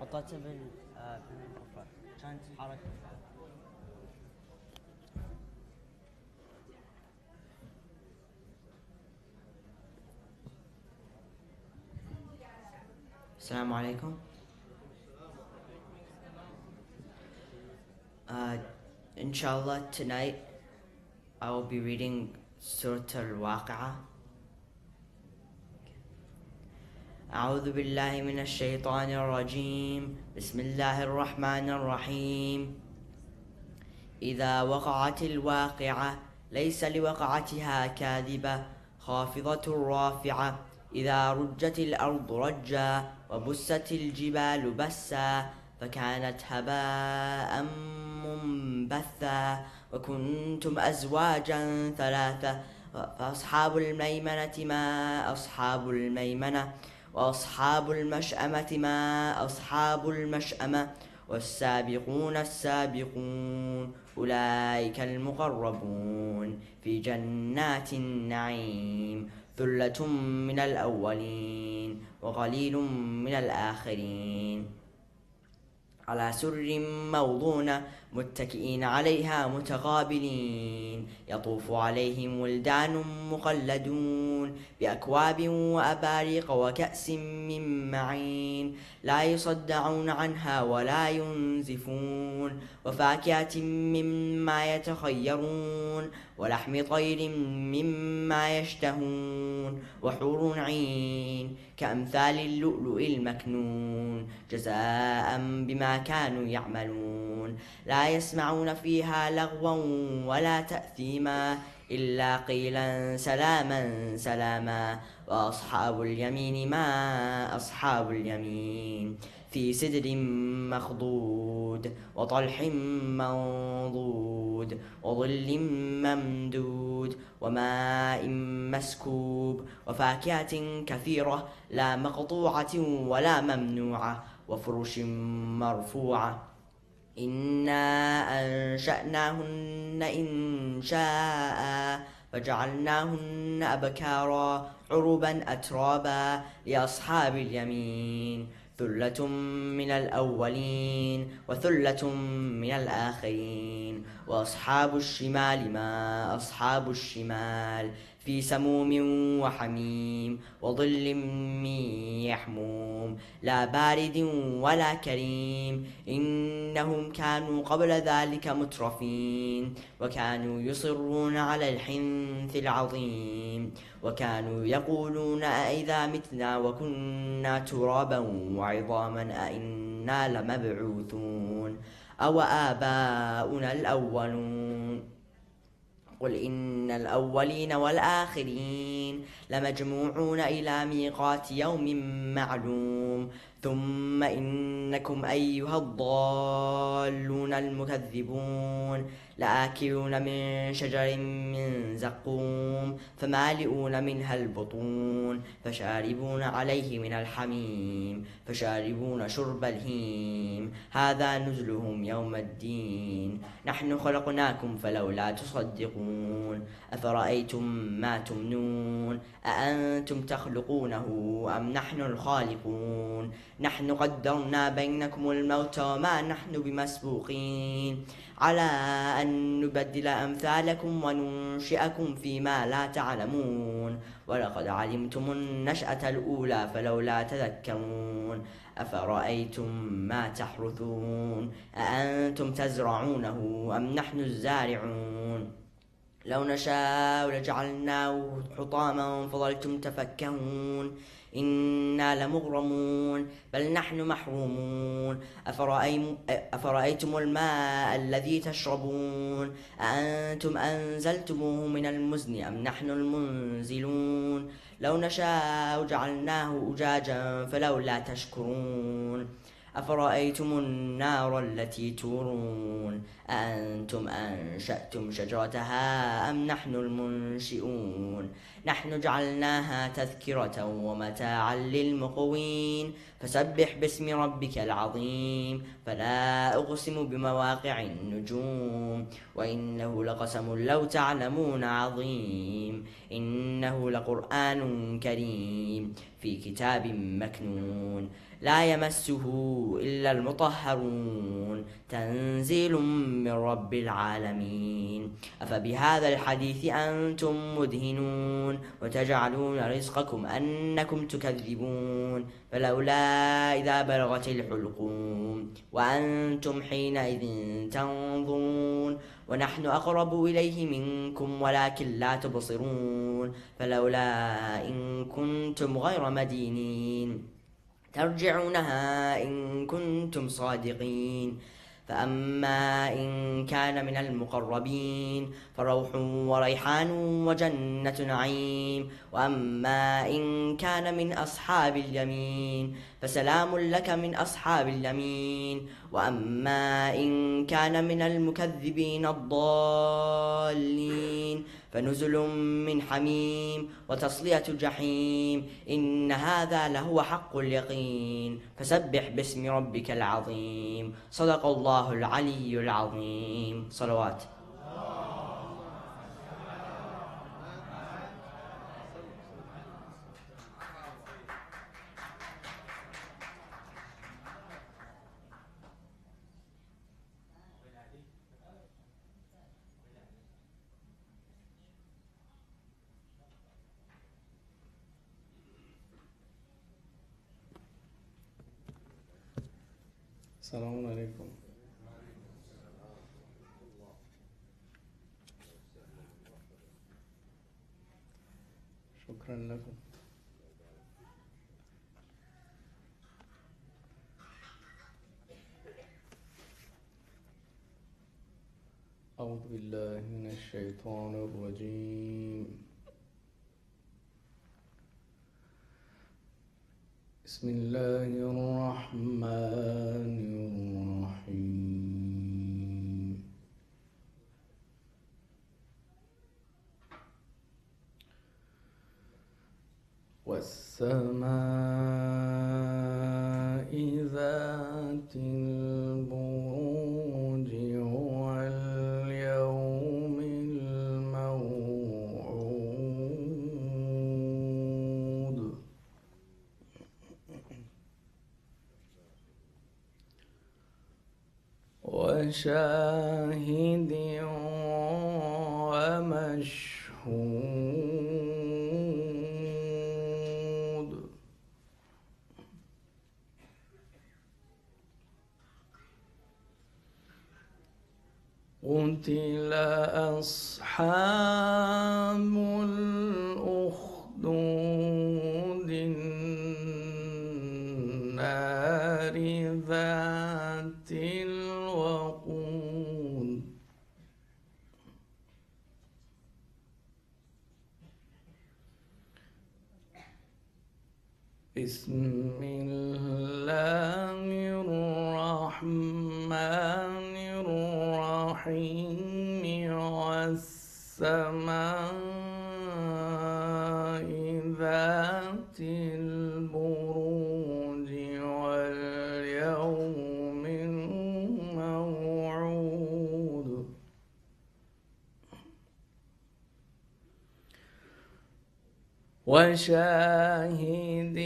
حطيته بالغرفة كانت حركة. السلام عليكم. Inshallah, tonight I will be reading Surah Al-Waqi'ah. أعوذ بالله من الشيطان الرجيم. بسم الله الرحمن الرحيم. إذا وقعت الواقعة ليس لوقعتها كاذبة خافضة رافعة إذا رجت الأرض رجا وبست الجبال بسا فكانت هباء منبثا وكنتم أزواجا ثلاثة فأصحاب الميمنة ما أصحاب الميمنة وأصحاب المشأمة ما أصحاب المشأمة والسابقون السابقون أولئك المقربون في جنات النعيم ثلة من الأولين وقليل من الآخرين على سرر موضونة متكئين عليها متقابلين يطوف عليهم ولدان مخلدون بأكواب وأباريق وكأس من معين لا يصدعون عنها ولا ينزفون وفاكهة مما يتخيرون ولحم طير مما يشتهون وحور عين كأمثال اللؤلؤ المكنون جزاء بما كانوا يعملون لا يسمعون فيها لغوا ولا تأثيما إلا قيلا سلاما سلاما وأصحاب اليمين ما أصحاب اليمين في سدر مخضود وطلح منضود وظل ممدود وماء مسكوب وفاكهة كثيرة لا مقطوعة ولا ممنوعة وفرش مرفوعة إنا أنشأناهن إنشاء فجعلناهن أبكارا عربا أترابا لأصحاب اليمين ثلة من الأولين وثلة من الآخرين وأصحاب الشمال ما أصحاب الشمال في سموم وحميم وظل من يحموم لا بارد ولا كريم إنهم كانوا قبل ذلك مترفين وكانوا يصرون على الحنث العظيم وكانوا يقولون أئذا متنا وكنا ترابا وعظاما أئنا لمبعوثون أو آباؤنا الأولون قل إن الأولين والآخرين لمجموعون إلى ميقات يوم معلوم ثم إنكم أيها الضالون المكذبون لآكلون من شجر من زقوم فمالئون منها البطون فشاربون عليه من الحميم فشاربون شرب الهيم هذا نزلهم يوم الدين نحن خلقناكم فلولا تصدقون أفرأيتم ما تمنون أأنتم تخلقونه أم نحن الخالقون نحن قدرنا بينكم الموت وما نحن بمسبوقين على أن نبدل أمثالكم وننشئكم فيما لا تعلمون ولقد علمتم النشأة الأولى فلولا تذكرون أفرأيتم ما تحرثون أأنتم تزرعونه أم نحن الزارعون لو نشاء لجعلناه حطاما فظلتم تفكهون إنا لمغرمون بل نحن محرومون أفرأيتم الماء الذي تشربون أأنتم أنزلتموه من المزن أم نحن المنزلون لو نشاء جعلناه أجاجا فلولا تشكرون أفرأيتم النار التي تورون أأنتم أنشأتم شجرتها أم نحن المنشئون نحن جعلناها تذكرة ومتاعا للمقوين فسبح باسم ربك العظيم فلا أقسم بمواقع النجوم وإنه لقسم لو تعلمون عظيم إنه لقرآن كريم في كتاب مكنون لا يمسه إلا المطهرون تنزيل من رب العالمين أفبهذا الحديث أنتم مدهنون وتجعلون رزقكم أنكم تكذبون فلولا إذا بلغت الحلقوم وأنتم حينئذ تنظرون ونحن أقرب إليه منكم ولكن لا تبصرون فلولا إن كنتم غير مدينين ترجعونها إن كنتم صادقين فأما إن كان من المقربين فروح وريحان وجنة نعيم وأما إن كان من أصحاب اليمين فسلام لك من أصحاب اليمين وأما إن كان من المكذبين الضالين فنزل من حميم وتصلية جحيم إن هذا لهو حق اليقين فسبح باسم ربك العظيم صدق الله العلي العظيم صلوات. السلام عليكم. شكرا لكم. أعوذ بالله من الشيطان الرجيم. بسم الله الرحمن الرحيم. والسماء ذات البروج واليوم الموعود وشاهد ومشهود قتل أصحاب الأخدود النار ذات الوقود بسم الله الرحمن الرحيم والسماء ذات البروج واليوم الموعود وشاهد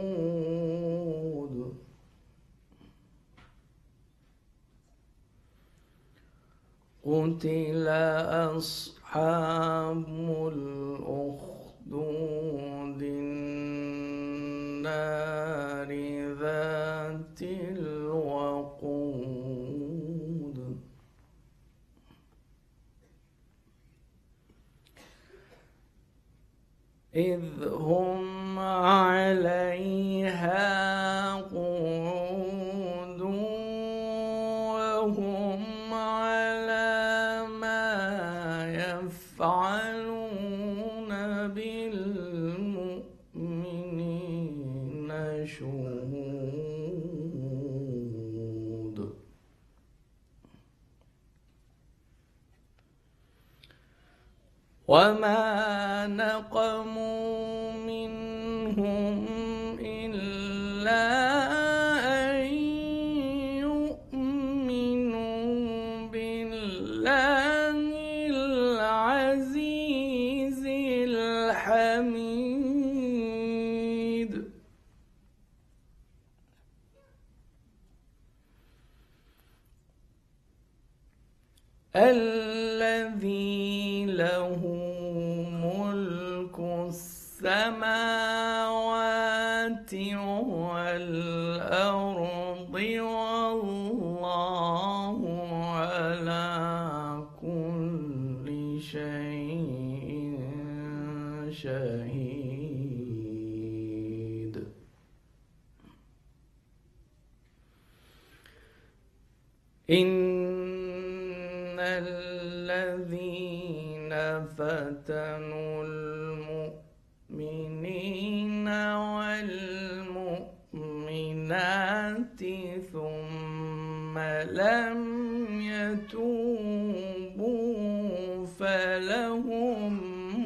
ومشهود قتل أصحاب الأخدود النار ذات الوقود إذ هم عليها قعود وهم على ما يفعلون بالمؤمنين شهود وما نقموا منهم إلا أن يؤمنوا بالله العزيز الحكيم الذي له ملك السماوات والأرض والله على كل شيء شهيد. إن الذين فتنوا المؤمنين والمؤمنات ثم لم يتوبوا فلهم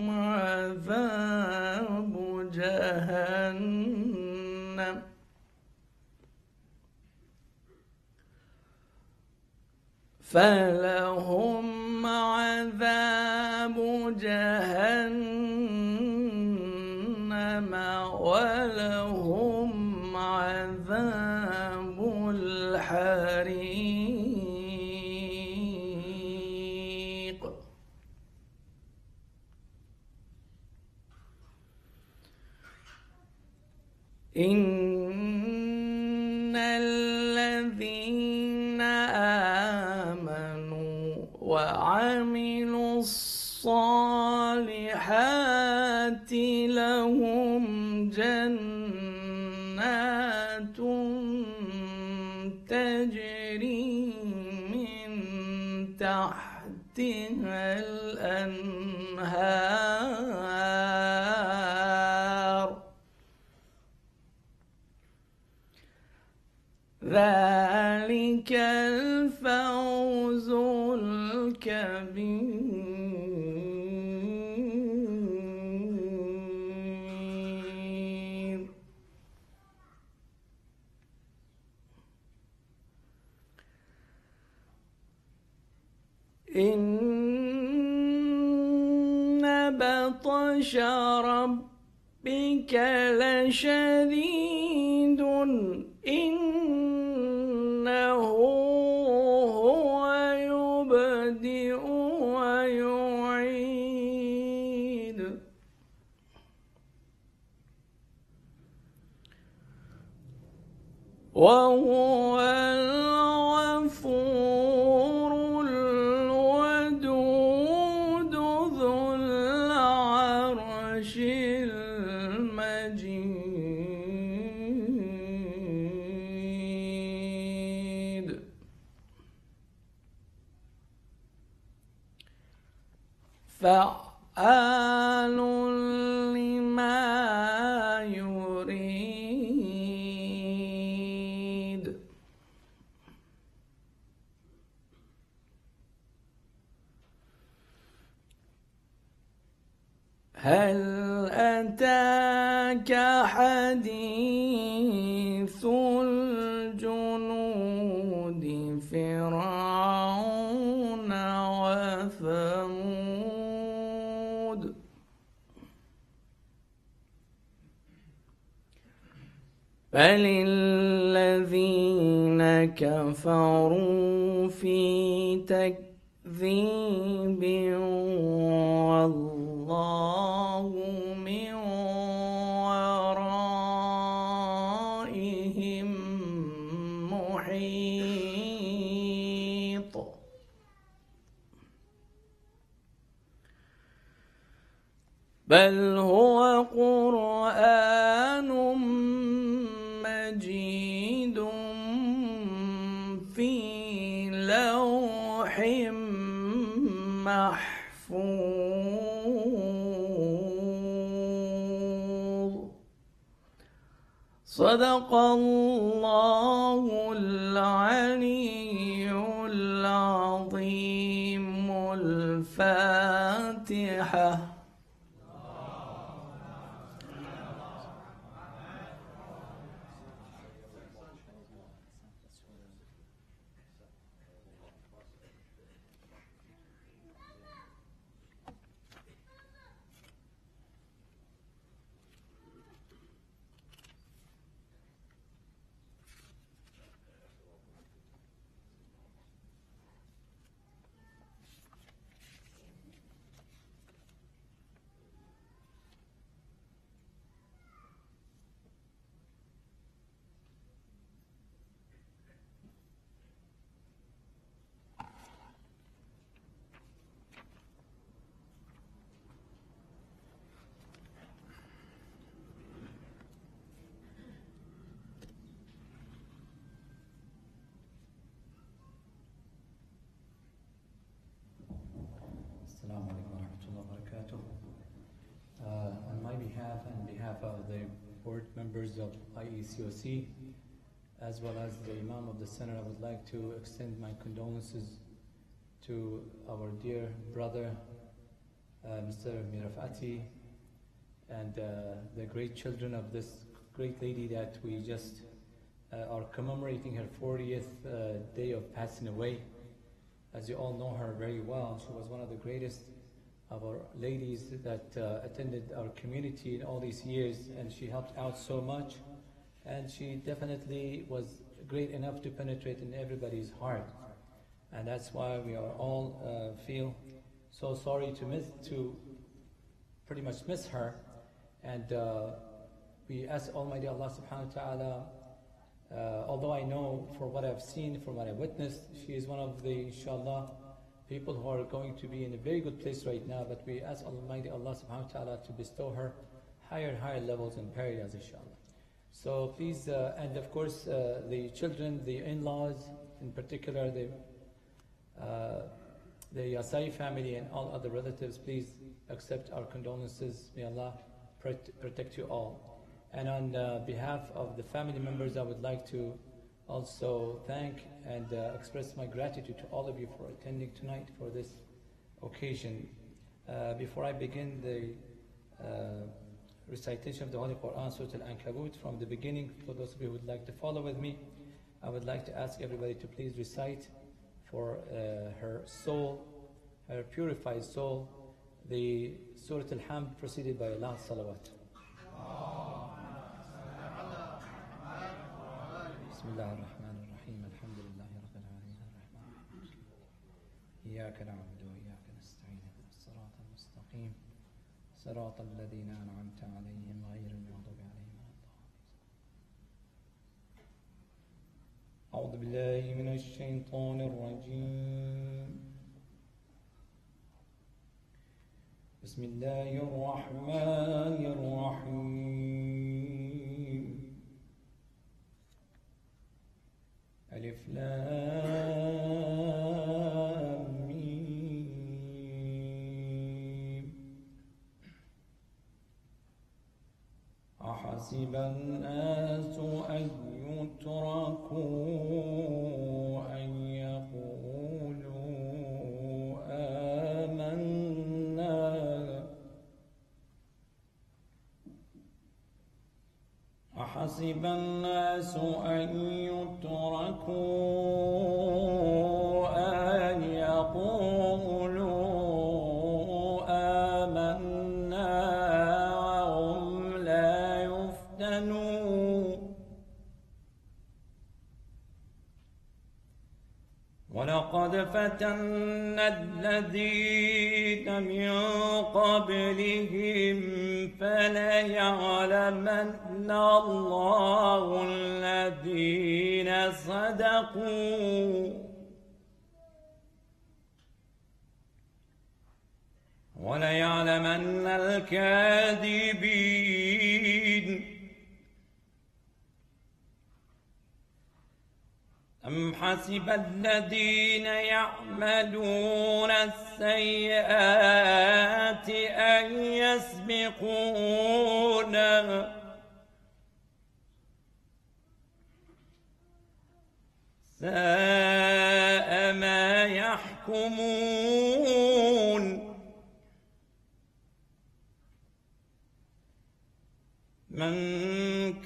عذاب جهنم ولهم عذاب الحريق. إن الذين آمنوا وعملوا الصالحات لهم جنات تجري من تحتها الأنهار ذلك الفوز الكبير. إن بطش ربك لشديد إنه هو يبدئ ويعيد وهو الغفور الودود ذو العرش المجيد. فعال لما يريد. هل أتاك حديث الجنود فرعون وثمود بل الذين كفروا في تكذيب والله من ورائهم محيط. بل هو قرآن مجيد في لوح محفوظ. صدق الله العلي العظيم. الفاتحة. on behalf of the board members of IECOC, as well as the Imam of the Center, I would like to extend my condolences to our dear brother, Mr. Mirafati, and the great children of this great lady that we just are commemorating her 40th day of passing away. As you all know her very well, she was one of the greatest of our ladies that attended our community in all these years, and she helped out so much, and she definitely was great enough to penetrate in everybody's heart, and that's why we are all feel so sorry to pretty much miss her. And we ask Almighty Allah subhanahu wa ta'ala, although I know for what I've seen, from what I've witnessed, she is one of the, inshallah, people who are going to be in a very good place right now, but we ask Almighty Allah subhanahu wa ta'ala to bestow her higher and higher levels in paradise, inshallah. So please, and of course, the children, the in-laws, in particular, the Yasai family and all other relatives, please accept our condolences. May Allah protect you all. And on behalf of the family members, I would like to also thank and express my gratitude to all of you for attending tonight for this occasion. Before I begin the recitation of the Holy Quran, Surah Al-Ankabut, from the beginning, for those of you who would like to follow with me, I would like to ask everybody to please recite for her soul, her purified soul, the Surah Al-Hamd preceded by Allah Salawat. Bismillah ar-Rahman ar-Rahim. Alhamdulillahi Rabbil Alameen ar-Rahman ar-Rahim. Iyaka na'budu wa iyaka nasta'in. As-sirat al-mustaqim. Sirat alladhina an'amta alayhim ghayri al-maghdubi alayhim waladdallin. A'udhu billahi minash shaitanir rajim. بسم الله الرحمن الرحيم. ألف لام ميم. أحسب الناس أن يتركوا أن يقولوا آمنا. أحسب الناس أن يتركوا أن يقولوا آمنا وهم لا يفتنون. ولقد فتنا الذين من قبلهم فليعلمن الله الذين صدقوا وليعلمن الكاذبين. أم حسب الذين يعملون السيئات أن يسبقونا ساء ما يحكمون. من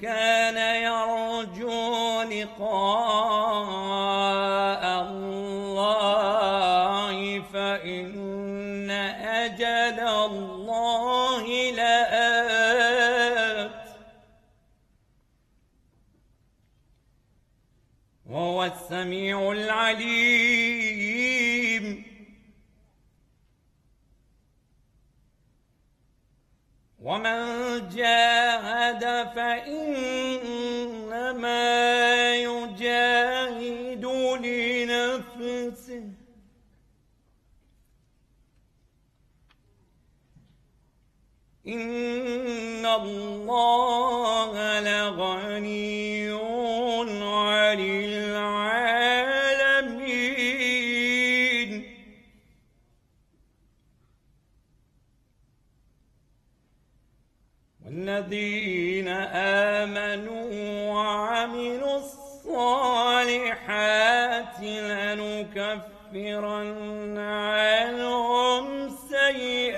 كان يرجو لقاء الله فإن أجل الله لآت وهو السميع العليم. ومن جاهد فإنما يجاهد لنفسه إن الله لغني عن العالمين. والذين والذين آمنوا وعملوا الصالحات لنكفرن عنهم سيئاتهم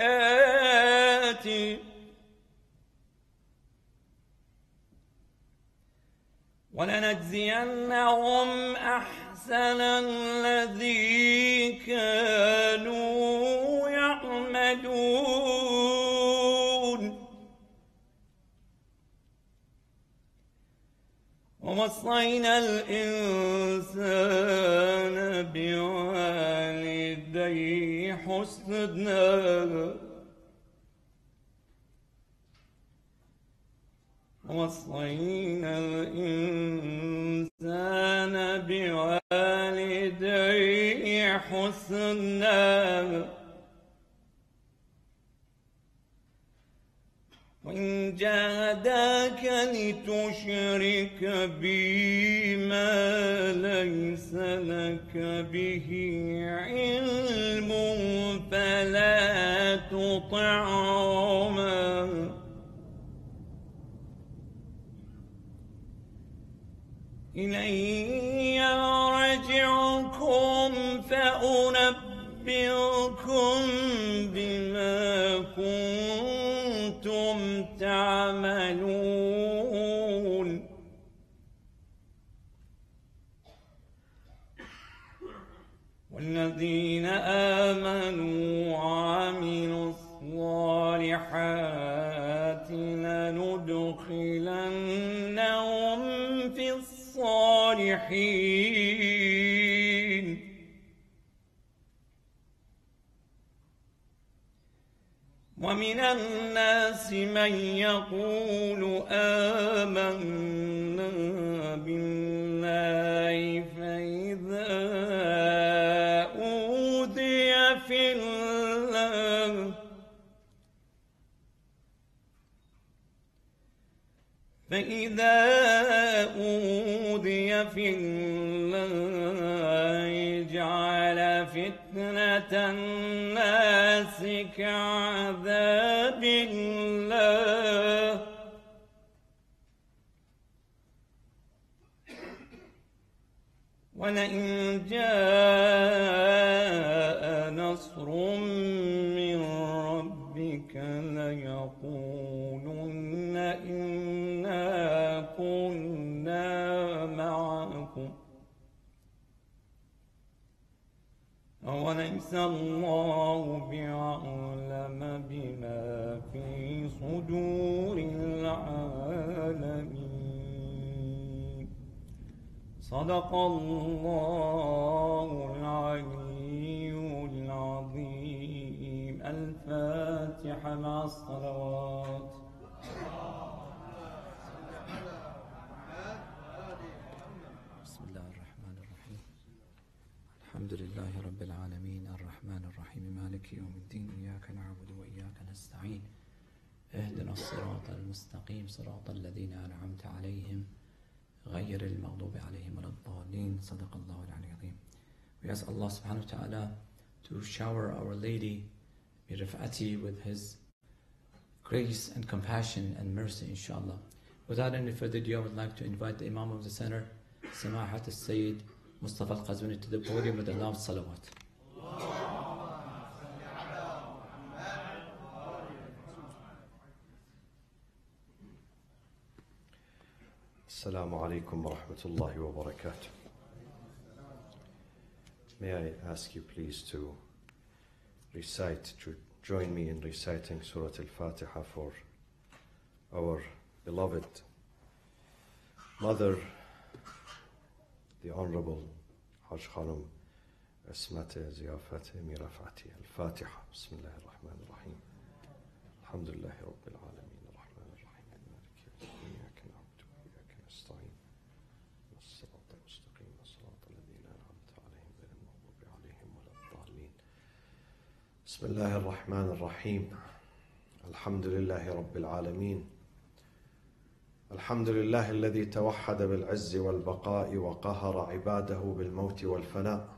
ولنجزينهم أحسن الذي كانوا يعملون. ووصينا الإنسان بوالديه حسنا ووصينا الإنسان بوالديه حسنا وإن جاهداك لتشرك بي ما ليس لك به علم فلا تطعهما إلي مرجعكم فأنبئكم بما كنتم تعملون. والذين آمنوا وعملوا الصالحات لندخلنهم في الصالحين ومن الناس من يقول آمنا بالله فإذا أوذي في الله جعل فتنة الناس كعذاب الله ولئن جاء نصر من ربك ليقولن إنا كنا معكم أوليس الله بعلم بما في صدور العالمين. صدق الله العلي العظيم. الفاتحة مع الصلوات. بسم الله الرحمن الرحيم. الحمد لله رب العالمين الرحمن الرحيم مالك يوم الدين إياك نعبد وإياك نستعين اهدنا الصراط المستقيم صراط الذين أنعمت عليهم غير المغضوب عليهم ولا الضالين. صدق الله العلي العظيم. We ask Allah subhanahu wa ta'ala to shower Our Lady Birafati with His grace and compassion and mercy, inshallah. Without any further ado, I would like to invite the Imam of the Center, Samahat al-Sayyid Mustafa al-Qazwini, to the podium with the loud salawat. Assalamu alaikum wa rahmatullahi wa barakatuh. May I ask you please to join me in reciting Surah Al-Fatiha for our beloved mother, the Honorable Hajj Khanum Asmate Ziyafate Mirafati. Al-Fatiha. Bismillah ar-Rahman ar-Rahim. Alhamdulillahi Rabbil Alameen. Ar-Rahman ar-Rahim. Maliki yawmiddin. Iyyaka na'budu wa iyyaka nasta'in. As-sirata al-mustaqim. As-sirata alladhina an'amta alayhim ghayril maghdubi alayhim waladdallin. Bismillah ar-Rahman ar-Rahim. Alhamdulillahi Rabbil Alameen. الحمد لله الذي توحد بالعز والبقاء وقهر عباده بالموت والفناء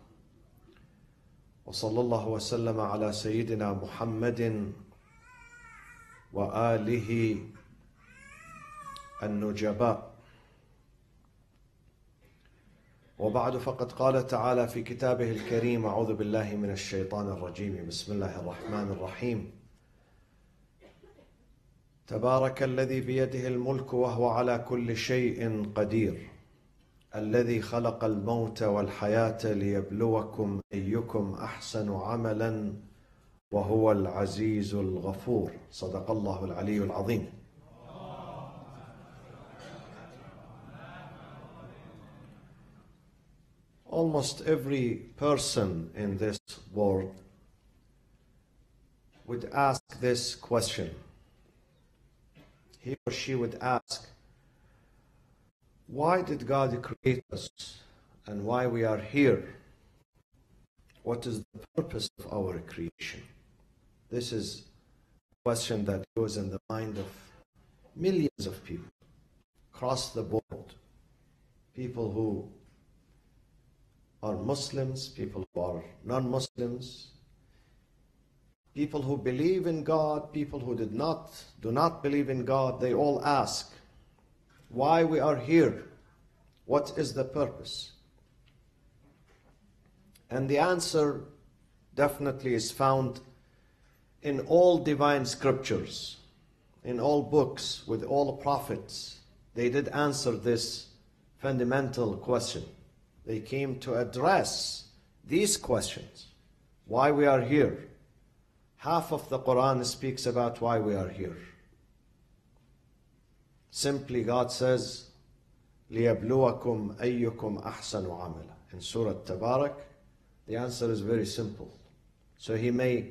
وصلى الله وسلم على سيدنا محمد وآله النجباء. وبعد فقد قال تعالى في كتابه الكريم: أعوذ بالله من الشيطان الرجيم، بسم الله الرحمن الرحيم. تبارك الذي بيده الملك وهو على كل شيء قدير، الذي خلق الموت والحياة ليبلوكم أيكم أحسن عملا وهو العزيز الغفور. صدق الله العلي العظيم. Almost every person in this world would ask this question. He or she would ask, why did God create us and why we are here? What is the purpose of our creation? This is a question that goes in the mind of millions of people across the board. People who are Muslims, people who are non-Muslims, people who believe in God, people who do not believe in God. They all ask why we are here. What is the purpose? And the answer definitely is found in all divine scriptures, in all books, with all prophets. They did answer this fundamental question. They came to address these questions. Why we are here. Half of the Quran speaks about why we are here. Simply God says, لِيَبْلُوَكُمْ أَيُّكُمْ أَحْسَنُ عَمَلًا. In Surah Tabarak, the answer is very simple. So He may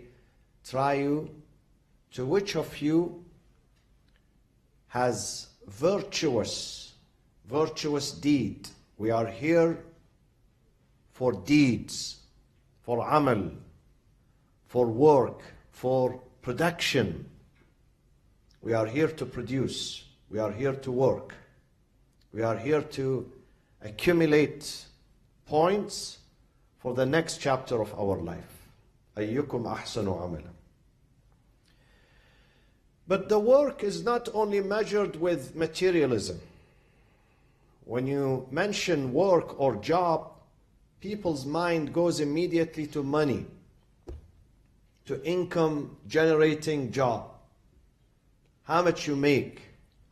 try you to which of you has virtuous deed. We are here for deeds, for amal, for work, for production. We are here to produce. We are here to work. We are here to accumulate points for the next chapter of our life. أيكم أحسن عملا. But the work is not only measured with materialism. When you mention work or job, people's mind goes immediately to money, to income generating job. How much you make?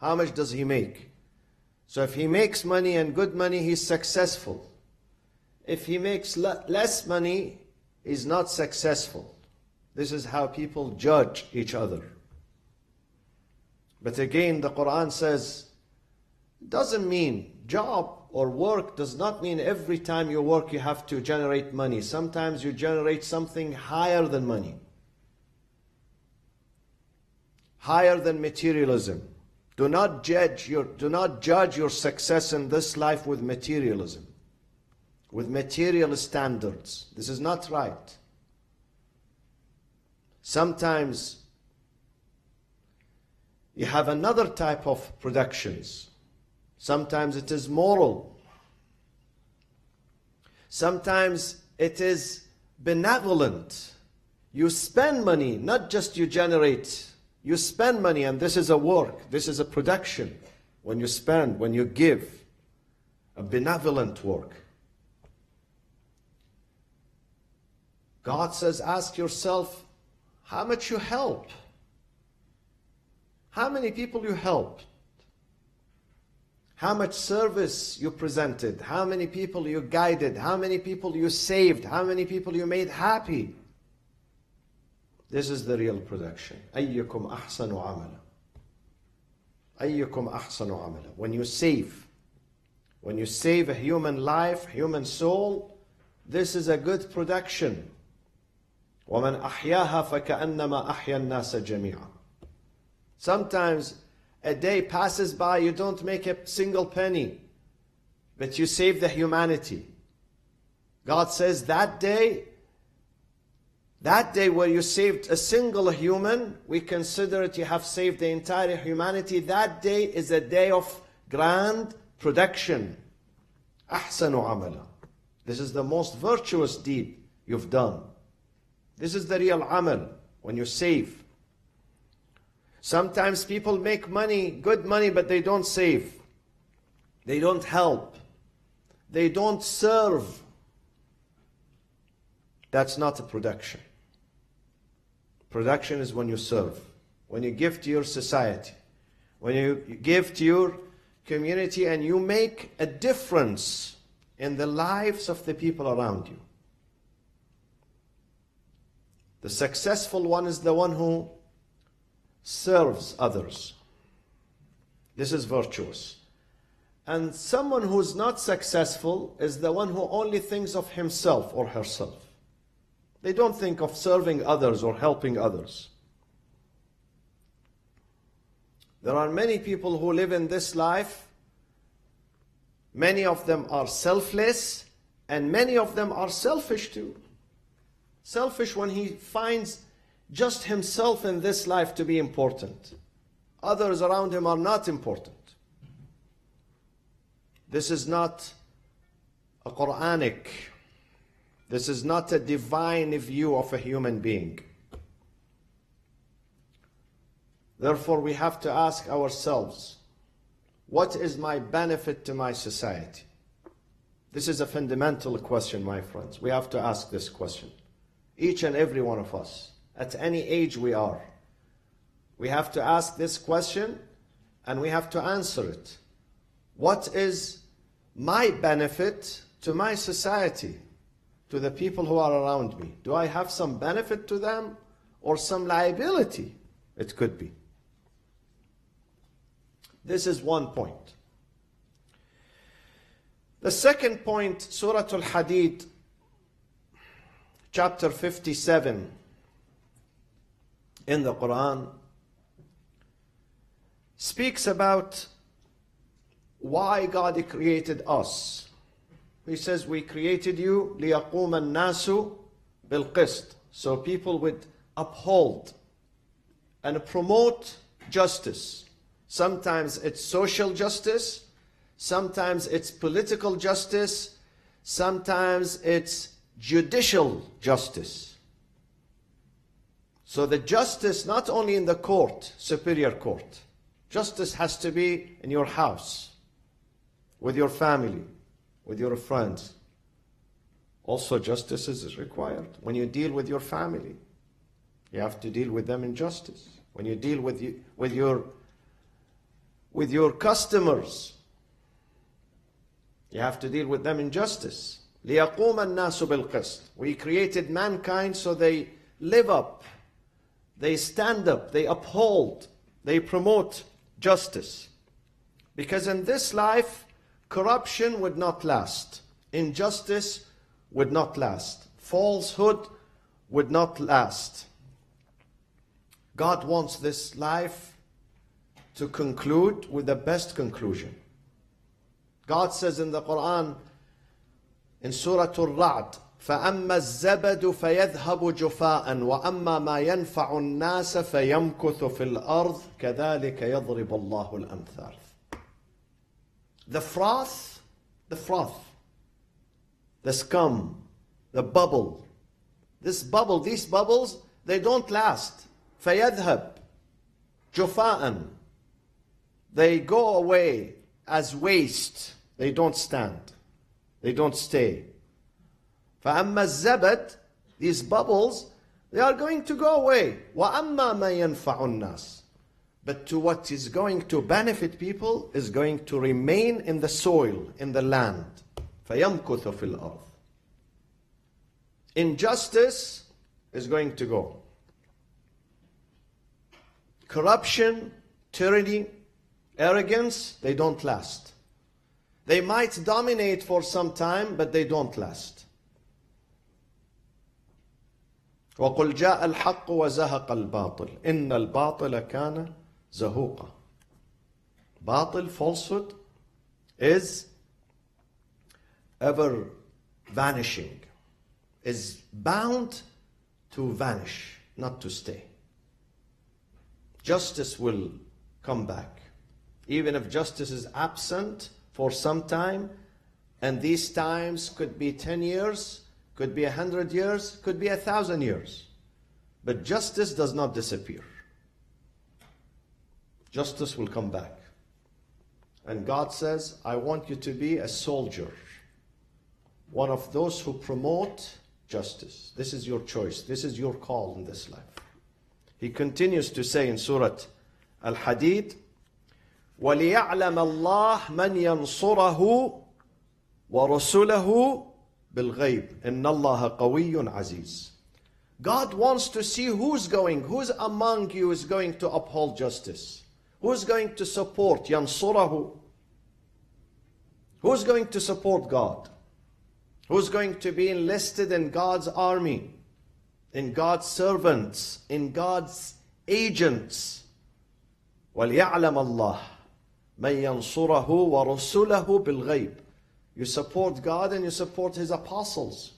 How much does he make? So if he makes money and good money, he's successful. If he makes less money, he's not successful. This is how people judge each other. But again, the Quran says, doesn't mean job or work does not mean every time you work you have to generate money. Sometimes you generate something higher than money, higher than materialism. Do not judge your success in this life with materialism, with material standards. This is not right. Sometimes you have another type of productions. Sometimes it is moral. Sometimes it is benevolent. You spend money, not just you generate. You spend money, and this is a work. This is a production. When you spend, when you give, a benevolent work. God says, ask yourself how much you help. How many people you helped? How much service you presented? How many people you guided? How many people you saved? How many people you made happy? This is the real production. أيكم أحسن عملا. أيكم أحسن عملا. When you save a human life, human soul, this is a good production. ومن أحياها فكأنما أحيا الناس جميعا. Sometimes a day passes by, you don't make a single penny, but you save the humanity. God says that day where you saved a single human, we consider it you have saved the entire humanity. That day is a day of grand production. أحسن عملا. This is the most virtuous deed you've done. This is the real amal, when you save. Sometimes people make money, good money, but they don't save. They don't help. They don't serve. That's not a production. Production is when you serve, when you give to your society, when you give to your community and you make a difference in the lives of the people around you. The successful one is the one who serves others. This is virtuous. And someone who's not successful is the one who only thinks of himself or herself. They don't think of serving others or helping others. There are many people who live in this life. Many of them are selfless, and many of them are selfish too. Selfish when he finds just himself in this life to be important. Others around him are not important. This is not a Quranic. This is not a divine view of a human being. Therefore, we have to ask ourselves, what is my benefit to my society? This is a fundamental question, my friends. We have to ask this question. Each and every one of us, at any age we are. We have to ask this question and we have to answer it. What is my benefit to my society, to the people who are around me? Do I have some benefit to them or some liability? It could be. This is one point. The second point, Surah Al-Hadid, chapter 57 in the Quran, speaks about why God created us. He says, we created you لِيَقُومَ النَّاسُ بِالْقِسْطِ, so people would uphold and promote justice. Sometimes it's social justice, sometimes it's political justice, sometimes it's judicial justice. So the justice not only in the court, superior court. Justice has to be in your house, with your family, with your friends. Also justice is required. When you deal with your family, you have to deal with them in justice. When you deal with your customers, you have to deal with them in justice. لِيَقُومَ النَّاسُ بِالْقِسْطِ. We created mankind so they live up, they stand up, they uphold, they promote justice. Because in this life, corruption would not last. Injustice would not last. Falsehood would not last. God wants this life to conclude with the best conclusion. God says in the Quran, in Surah Al-Ra'd, فَأَمَّا الزَّبَدُ فَيَذْهَبُ جُفَاءً وَأَمَّا مَا يَنْفَعُ النَّاسَ فَيَمْكُثُ فِي الْأَرْضِ كَذَلِكَ يَضْرِبُ اللَّهُ الْأَمْثَالِ. The froth, the scum, the bubble. These bubbles, they don't last. فَيَذْهَبْ جُفَاءً. They go away as waste. They don't stand. They don't stay. فَأَمَّا الزَّبَدْ, these bubbles, they are going to go away. وَأَمَّا مَا يَنْفَعُ النَّاسِ. But to what is going to benefit people is going to remain in the soil, in the land. فَيَمْكُثُ فِي الْأَرْضِ. Injustice is going to go. Corruption, tyranny, arrogance, they don't last. They might dominate for some time, but they don't last. وَقُلْ جَاءَ الْحَقُّ وَزَهَقَ الْبَاطِلِ إِنَّ الْبَاطِلَ كَانَ زَهُوقًا. Batil, falsehood, is ever vanishing, is bound to vanish, not to stay. Justice will come back. Even if justice is absent for some time, and these times could be 10 years, could be 100 years, could be 1,000 years. But justice does not disappear. justice will come back. And God says, I want you to be a soldier, one of those who promote justice. This is your choice. This is your call in this life. He continues to say in Surah Al-Hadid, وَلِيَعْلَمَ اللَّهُ مَنْ يَنْصُرَهُ وَرُسُلَهُ بِالْغَيْبِ إِنَّ اللَّهَ قَوِيٌّ عَزِيزٌ. God wants to see who's among you is going to uphold justice. Who's going to support يَنْصُرَهُ? Who's going to support God? Who's going to be enlisted in God's army, in God's servants, in God's agents? وَلْيَعْلَمَ اللَّهُ مَنْ يَنْصُرَهُ وَرُسُلَهُ بِالْغَيْبِ. You support God and you support His apostles.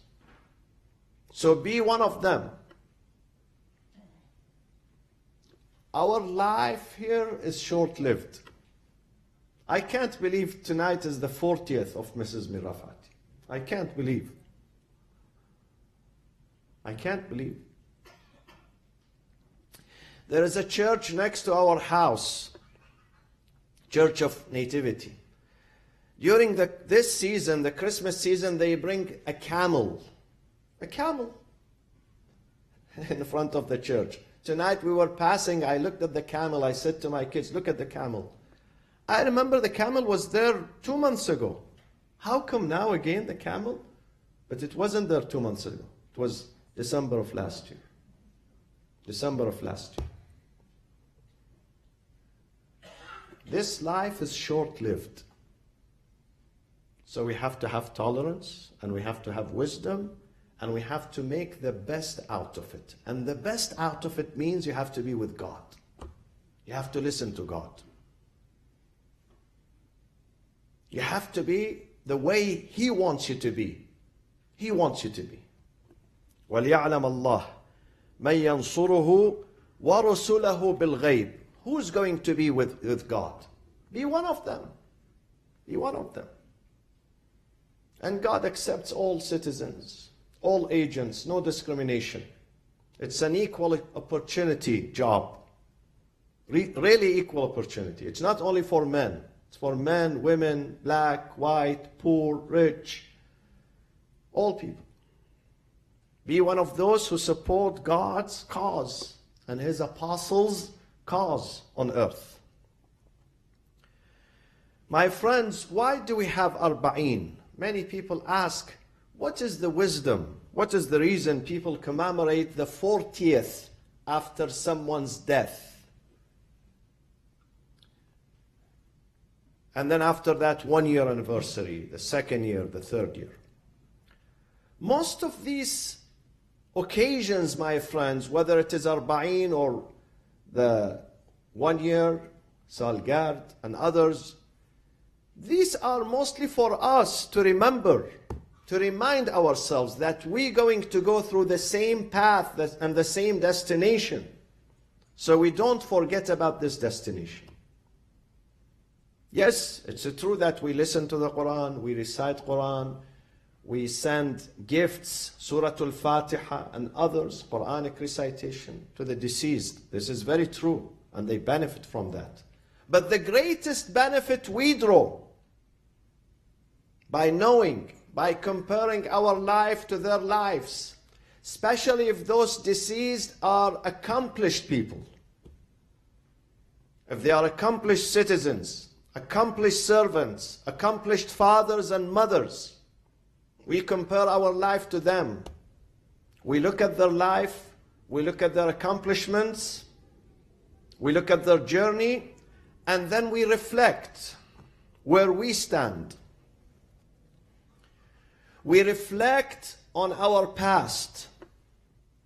So be one of them. Our life here is short-lived. I can't believe tonight is the 40th of Mrs. Mirafati. I can't believe. I can't believe. There is a church next to our house, Church of Nativity. During this season, the Christmas season, they bring a camel in front of the church. Tonight we were passing, I looked at the camel, I said to my kids, look at the camel. I remember the camel was there 2 months ago. How come now again the camel? But it wasn't there 2 months ago. It was December of last year. December of last year. This life is short-lived. So we have to have tolerance, and we have to have wisdom, and we have to make the best out of it. And the best out of it means you have to be with God. You have to listen to God. You have to be the way He wants you to be. He wants you to be. وَلْيَعْلَمَ اللَّهُ مَنْ يَنْصُرُهُ وَرُسُلَهُ بِالْغَيْبِ. Who's going to be with God? Be one of them. Be one of them. And God accepts all citizens, all agents, no discrimination. It's an equal opportunity job. Really equal opportunity. It's not only for men. It's for men, women, black, white, poor, rich, all people. Be one of those who support God's cause and His apostles' cause on earth. My friends, why do we have Arba'een? Many people ask, what is the wisdom? What is the reason people commemorate the 40th after someone's death? And then after that, 1 year anniversary, the 2nd year, the 3rd year. Most of these occasions, my friends, whether it is Arba'een or the 1 year, Salgard and others, these are mostly for us to remember, to remind ourselves that we're going to go through the same path and the same destination. So we don't forget about this destination. Yes, it's true that we listen to the Quran, we recite Quran, we send gifts, Surah Al-Fatiha and others, Quranic recitation to the deceased. This is very true, and they benefit from that. But the greatest benefit we draw by knowing, by comparing our life to their lives, especially if those deceased are accomplished people. If they are accomplished citizens, accomplished servants, accomplished fathers and mothers, we compare our life to them. We look at their life, we look at their accomplishments, we look at their journey, and then we reflect where we stand. We reflect on our past.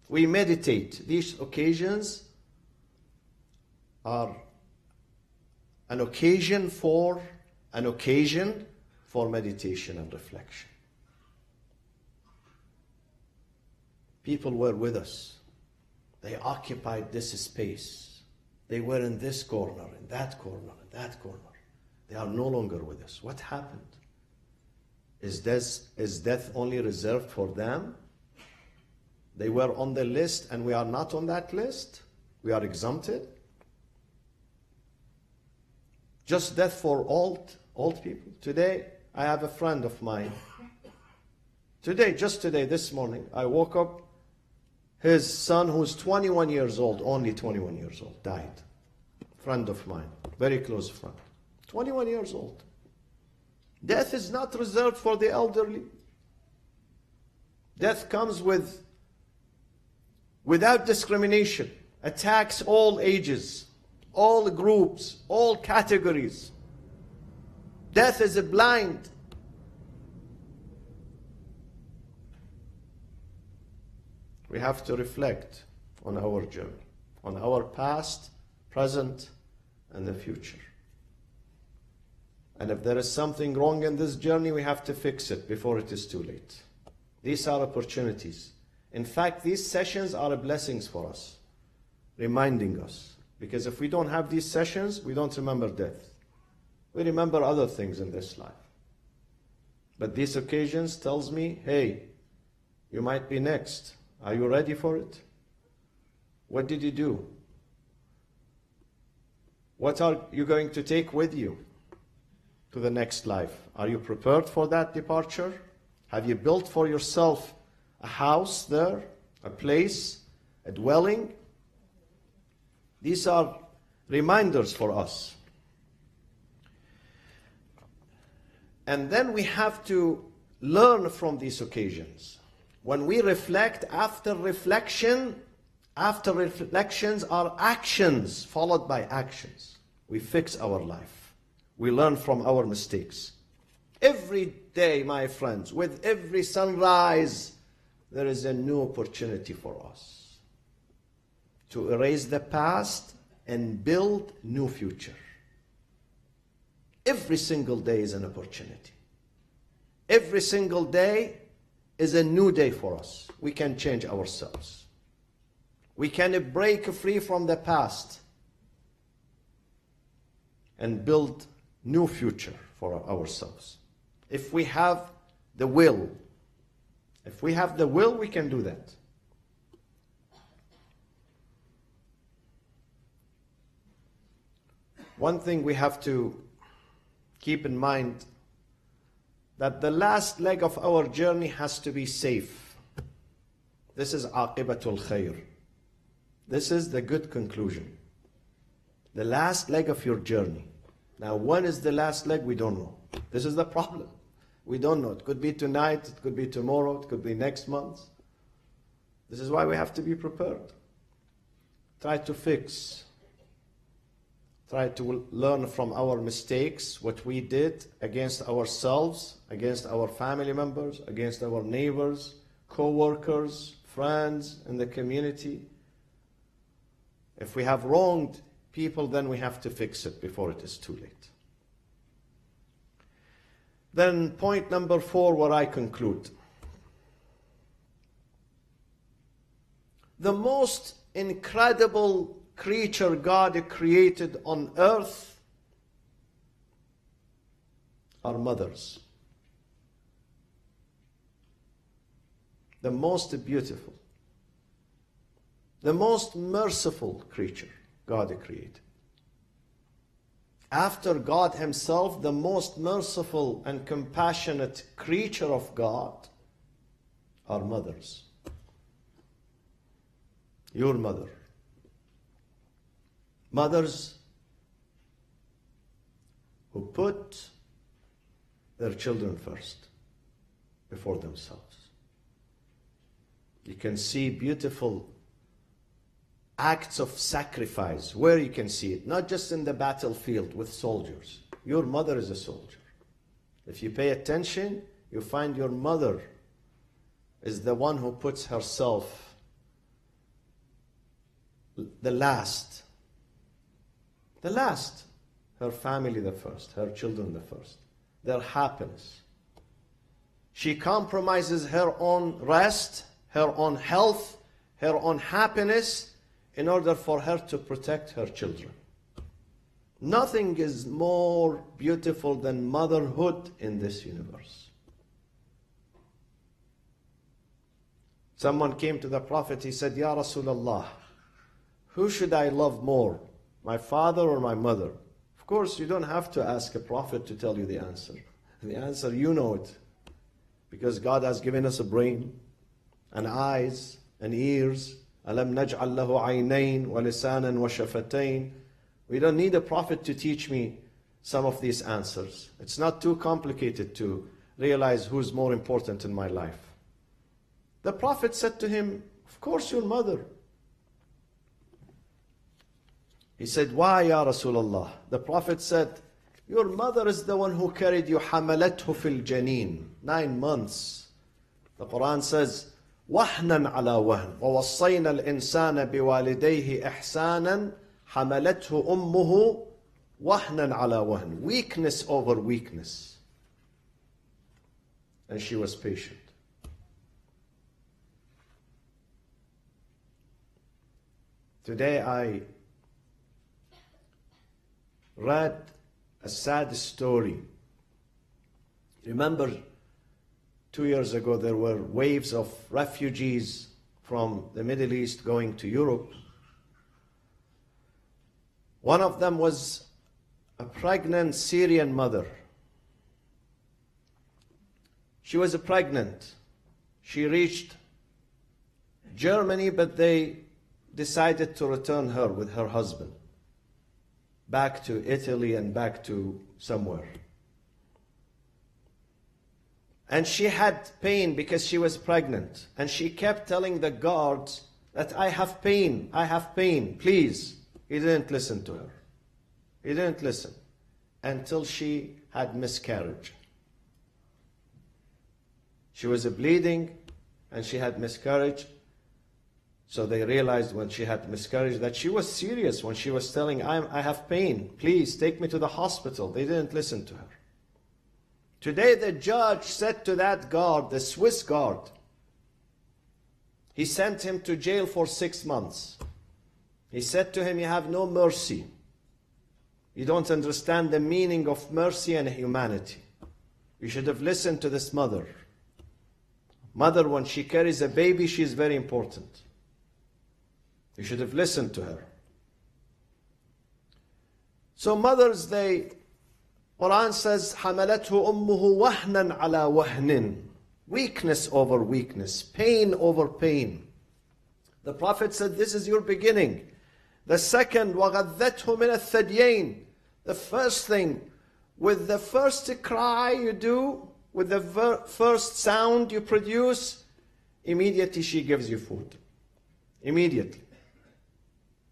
We meditate. These occasions are an occasion for meditation and reflection. People were with us. They occupied this space. They were in this corner, in that corner, in that corner. They are no longer with us. What happened? Is death only reserved for them? They were on the list and we are not on that list? We are exempted? Just death for old people. Today, I have a friend of mine. Just today, this morning, I woke up. His son, who's 21 years old, only 21 years old, died. Friend of mine, very close friend. 21 years old. Death is not reserved for the elderly. Death comes without discrimination, attacks all ages, all groups, all categories. Death is blind. We have to reflect on our journey, on our past, present, and the future. And if there is something wrong in this journey, we have to fix it before it is too late. These are opportunities. In fact, these sessions are blessings for us, reminding us. Because if we don't have these sessions, we don't remember death. We remember other things in this life. But these occasions tells me, hey, you might be next. Are you ready for it? What did you do? What are you going to take with you to the next life? Are you prepared for that departure? Have you built for yourself a house there, a place, a dwelling? These are reminders for us. And then we have to learn from these occasions. When we reflect, after reflections are actions followed by actions. We fix our life. We learn from our mistakes. Every day, my friends, with every sunrise, there is a new opportunity for us to erase the past and build new future. Every single day is an opportunity. Every single day is a new day for us. We can change ourselves. We can break free from the past and build new future for ourselves. If we have the will, we can do that. One thing we have to keep in mind, that the last leg of our journey has to be safe. This is aqibatul khair. This is the good conclusion. The last leg of your journey. Now, when is the last leg? We don't know. This is the problem. We don't know. It could be tonight, it could be tomorrow, it could be next month. This is why we have to be prepared. Try to fix. Try to learn from our mistakes, what we did against ourselves, against our family members, against our neighbors, co-workers, friends in the community. If we have wronged people, then we have to fix it before it is too late. Then point number 4, where I conclude. The most incredible creature God created on earth are mothers. The most beautiful, the most merciful creature God created. After God Himself, the most merciful and compassionate creature of God are mothers. Your mother. Mothers who put their children first before themselves. You can see beautiful acts of sacrifice where you can see it, not just in the battlefield with soldiers. Your mother is a soldier. If you pay attention, you find your mother is the one who puts herself the last, her family the first, her children the first, their happiness. She compromises her own rest, her own health, her own happiness in order for her to protect her children. Nothing is more beautiful than motherhood in this universe. Someone came to the Prophet, he said, Ya Rasulullah, who should I love more, my father or my mother? Of Of course, you don't have to ask a prophet to tell you the answer. The answer, you know it. Because God has given us a brain, and eyes, and ears. أَلَمْ نَجْعَلْ لَهُ عَيْنَيْن وَلِسَانًا وَشَفَتَيْن. We don't need a prophet to teach me some of these answers. It's not too complicated to realize who's more important in my life. The prophet said to him, of course your mother. He said, why ya Rasulullah? The prophet said, your mother is the one who carried you, حَمَلَتْهُ فِي الْجَنِينَ, 9 months. The Quran says, وَحْنًا عَلَى وَهْنٍ وَوَصَّيْنَا الْإِنسَانَ بِوَالِدَيْهِ إِحْسَانًا حَمَلَتْهُ أُمُّهُ وَحْنًا عَلَى وَهْنٍ. Weakness over weakness. And she was patient. Today I read a sad story. Remember, 2 years ago there were waves of refugees from the Middle East going to Europe. One of them was a pregnant Syrian mother. She was pregnant. She reached Germany, but they decided to return her with her husband back to Italy and back to somewhere. And she had pain because she was pregnant. And she kept telling the guards that I have pain, please. He didn't listen to her. He didn't listen until she had miscarriage. She was bleeding and she had miscarriage. So they realized when she had miscarriage that she was serious when she was telling, I have pain, please take me to the hospital. They didn't listen to her. Today the judge said to that guard, the Swiss guard, he sent him to jail for 6 months. He said to him, you have no mercy. You don't understand the meaning of mercy and humanity. You should have listened to this mother. Mother, when she carries a baby, she is very important. You should have listened to her. So mothers, Quran says, حَمَلَتْهُ أُمُّهُ وَهْنًا عَلَى وَهْنٍ. Weakness over weakness, pain over pain. The Prophet said, this is your beginning. The second, وَغَذَّتْهُ مِنَ الثَّدْيَيْنِ. The first thing, with the first cry you do, with the first sound you produce, immediately she gives you food. Immediately.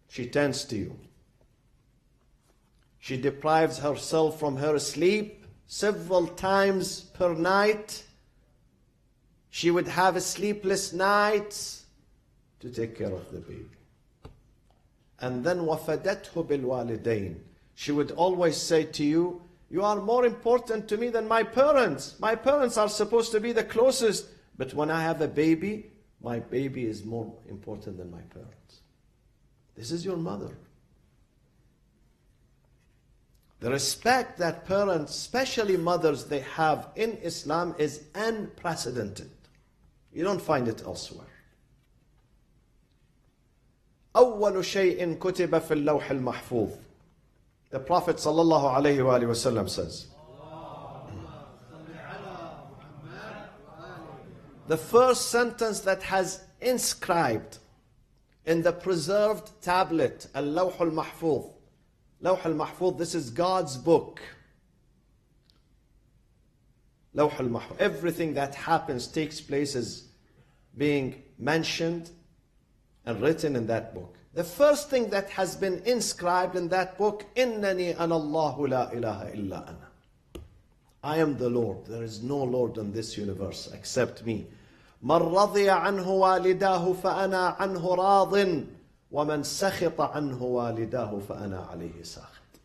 She tends to you. She deprives herself from her sleep several times per night. She would have sleepless nights to take care of the baby. And then وَفَدَتْهُ بِالْوَالِدَيْنِ. She would always say to you, you are more important to me than my parents. My parents are supposed to be the closest. But when I have a baby, my baby is more important than my parents. This is your mother. The respect that parents, especially mothers, they have in Islam is unprecedented. You don't find it elsewhere. أول شيء كتب في اللوح المحفوظ. The Prophet sallallahu alayhi wa sallam says, the first sentence that has inscribed in the preserved tablet, al-lawh al-mahfuz. Lawh al-mahfuz, this is God's book. Lawh al-mahfuz. Everything that happens, takes place, is being mentioned and written in that book. The first thing that has been inscribed in that book, إِنَّنِي أَنَا اللَّهُ لَا إِلَهَ إِلَّا أَنَا. I am the Lord. There is no Lord in this universe except me. مَنْ رَضِيَ عَنْهُ وَالِدَاهُ فَأَنَا عَنْهُ رَاضٍ وَمَنْ سَخِطَ عَنْهُ وَالِدَاهُ فَأَنَا عَلَيْهِ سَاخِطٍ.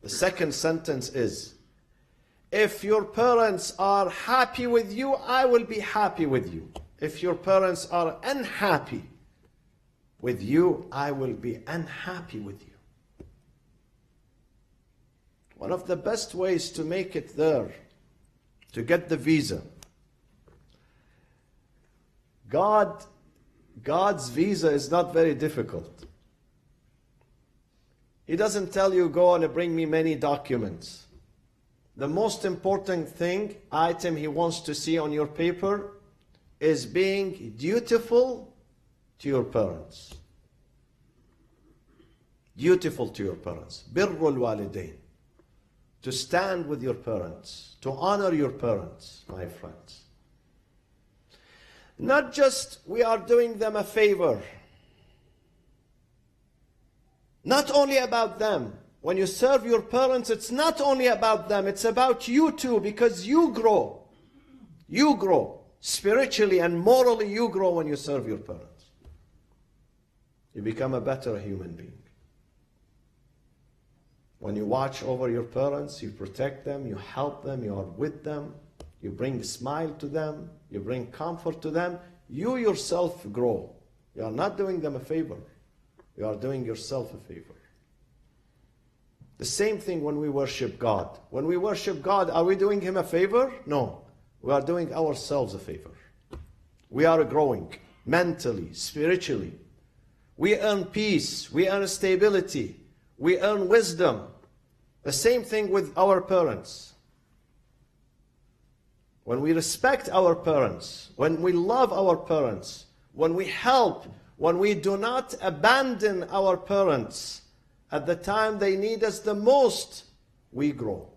The second sentence is, if your parents are happy with you, I will be happy with you. If your parents are unhappy with you, I will be unhappy with you. One of the best ways to make it there, to get the visa, God's visa is not very difficult. He doesn't tell you, go and bring me many documents. The most important item he wants to see on your paper is being dutiful to your parents. Dutiful to your parents. Birrul walidain. To stand with your parents. To honor your parents, my friends. Not just we are doing them a favor. Not only about them. When you serve your parents, it's not only about them, it's about you too, because you grow. You grow. Spiritually and morally, you grow when you serve your parents. You become a better human being. When you watch over your parents, you protect them, you help them, you are with them, you bring a smile to them, you bring comfort to them, you yourself grow. You are not doing them a favor. You are doing yourself a favor. The same thing when we worship God. When we worship God, are we doing Him a favor? No. We are doing ourselves a favor. We are growing mentally, spiritually. We earn peace. We earn stability. We earn wisdom. The same thing with our parents. When we respect our parents, when we love our parents, when we help, when we do not abandon our parents at the time they need us the most, we grow.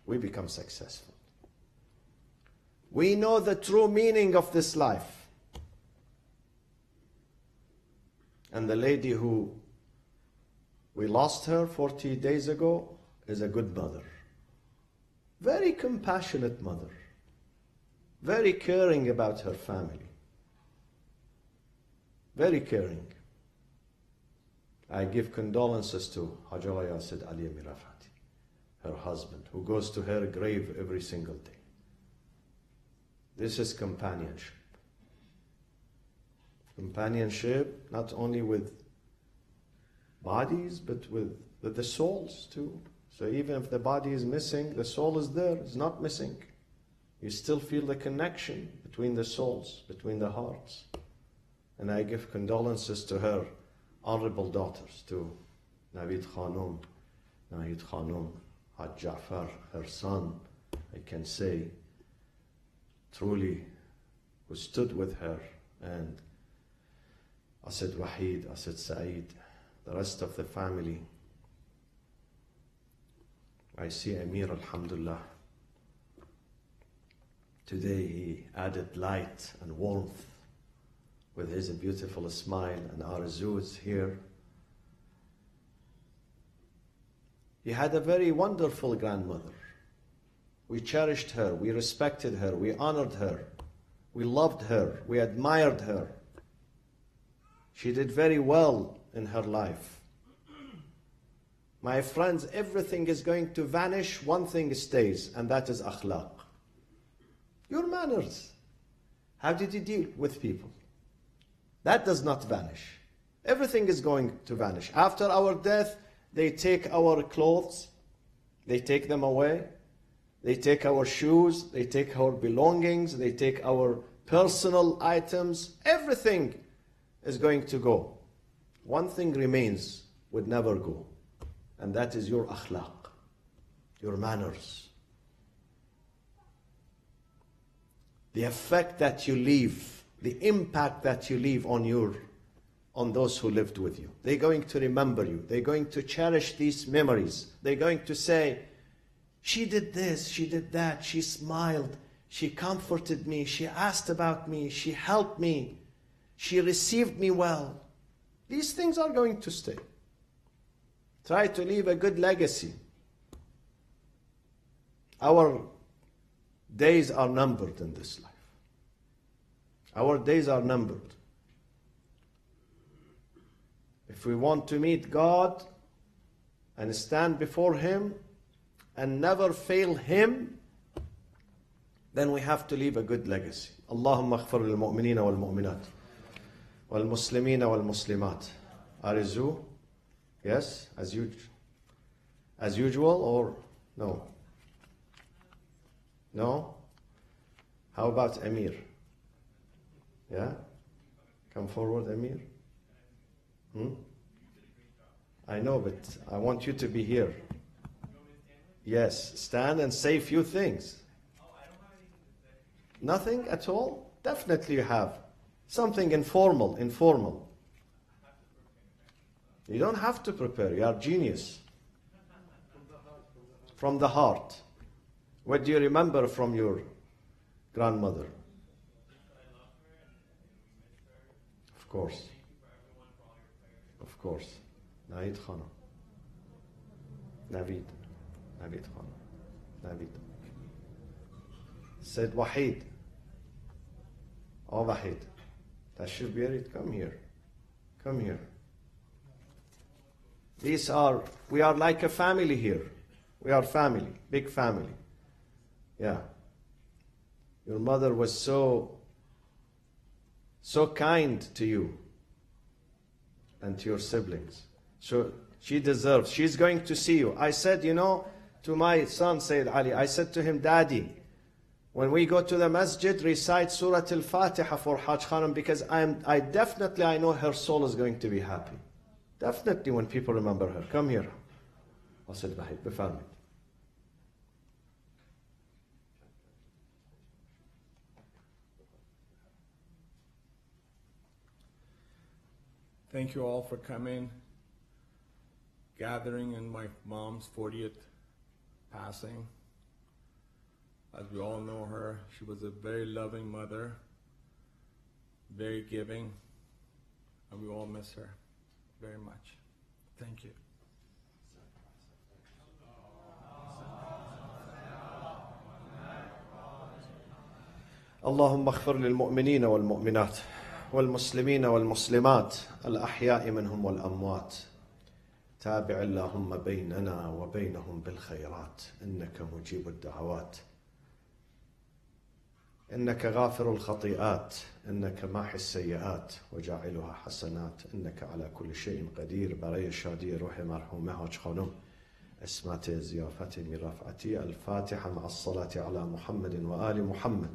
We become successful. We know the true meaning of this life. And the lady who we lost her 40 days ago is a good mother. Very compassionate mother. Very caring about her family. Very caring. I give condolences to Hajara Yasid Ali Mirafati, her husband, who goes to her grave every single day. This is companionship. Companionship not only with bodies, but with the souls too. So even if the body is missing, the soul is there, it's not missing. You still feel the connection between the souls, between the hearts. And I give condolences to her honorable daughters, to Navid Khanum, Nahid Khanum, Haj Ja'far, her son, I can say, truly, who stood with her, and Asad Wahid, Asad Saeed, the rest of the family. I see Amir, alhamdulillah. Today he added light and warmth with his beautiful smile, and Arzu is here. He had a very wonderful grandmother. We cherished her, we respected her, we honored her, we loved her, we admired her. She did very well in her life. My friends, everything is going to vanish, one thing stays, and that is akhlaq. Your manners. How did you deal with people? That does not vanish. Everything is going to vanish. After our death, they take our clothes, they take them away, they take our shoes, they take our belongings, they take our personal items. Everything is going to go. One thing remains, would never go, and that is your akhlaq, your manners. The effect that you leave, the impact that you leave on those who lived with you. They're going to remember you. They're going to cherish these memories. They're going to say, she did this, she did that, she smiled, she comforted me, she asked about me, she helped me, she received me well. These things are going to stay. Try to leave a good legacy. Our days are numbered in this life. Our days are numbered. If we want to meet God and stand before Him and never fail Him, then we have to leave a good legacy. Allahumma aghfir lil mu'minina wal mu'minat wal muslimina wal muslimat. Arizu? Yes, as usual, or no? No? How about Amir? Yeah? Come forward, Amir. I know, but I want you to be here. Yes, stand and say a few things. Nothing at all? Definitely you have. Something informal. You don't have to prepare. You are genius. From the heart. What do you remember from your grandmother? Of course. Of course. Navid Khanam. Navid Khanam. Navid. Said Wahid. Oh, Wahid. Tashir Biarit, come here. Come here. We are like a family here. We are family, big family. Yeah. Your mother was so kind to you and to your siblings. So she deserves. She's going to see you. I said, to my son, Sayyid Ali, I said to him, Daddy, when we go to the masjid, recite Surah Al-Fatiha for Hajj Khanum, because I know her soul is going to be happy. Definitely when people remember her. Come here. وصل بحيد بفهمك. Thank you all for coming, gathering in my mom's 40th passing. As we all know her, she was a very loving mother, very giving, and we all miss her very much. Thank you. اللهم اغفر للمؤمنين والمؤمنات والمسلمين والمسلمات الأحياء منهم والأموات. تابع اللهم بيننا وبينهم بالخيرات إنك مجيب الدعوات. إنك غافر الخطيئات إنك ماحي السيئات وجاعلها حسنات إنك على كل شيء قدير. برای شادی روح مرحومه حاج خانم اسمت زیافت میرفعتی. الفاتحة مع الصلاة على محمد وآل محمد.